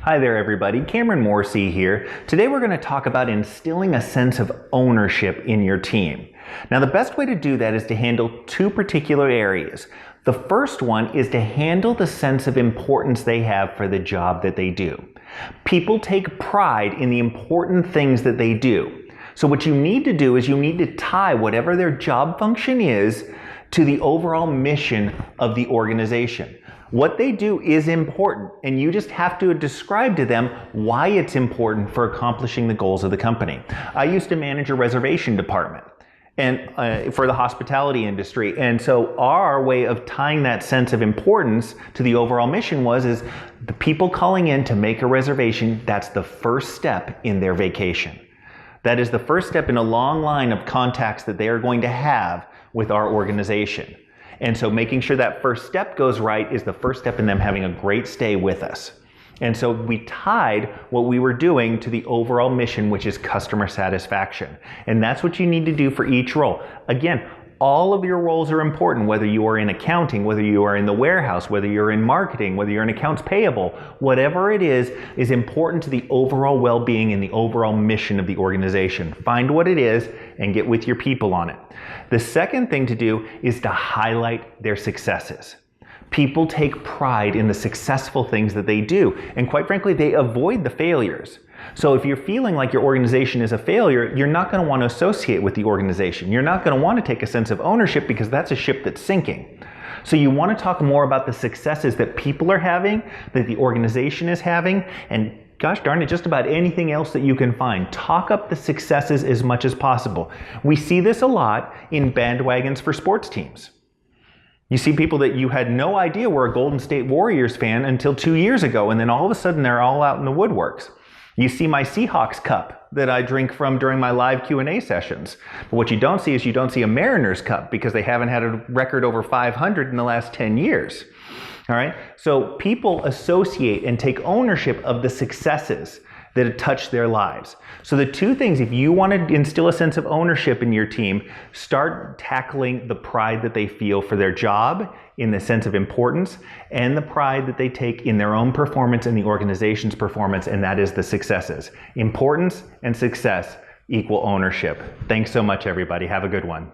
Hi there everybody, Cameron Morrissey here. Today we're going to talk about instilling a sense of ownership in your team. Now the best way to do that is to handle two particular areas. The first one is to handle the sense of importance they have for the job that they do. People take pride in the important things that they do. So what you need to do is you need to tie whatever their job function is to the overall mission of the organization. What they do is important, and you just have to describe to them why it's important for accomplishing the goals of the company. I used to manage a reservation department and for the hospitality industry, and so our way of tying that sense of importance to the overall mission is the people calling in to make a reservation, that's the first step in their vacation. That is the first step in a long line of contacts that they are going to have with our organization. And so making sure that first step goes right is the first step in them having a great stay with us. And so we tied what we were doing to the overall mission, which is customer satisfaction. And that's what you need to do for each role. Again, all of your roles are important, whether you are in accounting, whether you are in the warehouse, whether you're in marketing, whether you're in accounts payable, whatever it is important to the overall well-being and the overall mission of the organization. Find what it is and get with your people on it. The second thing to do is to highlight their successes. People take pride in the successful things that they do, and quite frankly, they avoid the failures. So if you're feeling like your organization is a failure, you're not going to want to associate with the organization. You're not going to want to take a sense of ownership because that's a ship that's sinking. So you want to talk more about the successes that people are having, that the organization is having, and gosh darn it, just about anything else that you can find. Talk up the successes as much as possible. We see this a lot in bandwagons for sports teams. You see people that you had no idea were a Golden State Warriors fan until 2 years ago, and then all of a sudden they're all out in the woodworks. You see my Seahawks cup that I drink from during my live Q&A sessions. But what you don't see is you don't see a Mariners cup because they haven't had a record over 500 in the last 10 years. All right? So people associate and take ownership of the successes that touch their lives. So the two things, if you want to instill a sense of ownership in your team, start tackling the pride that they feel for their job in the sense of importance and the pride that they take in their own performance and the organization's performance, and that is the successes. Importance and success equal ownership. Thanks so much, everybody. Have a good one.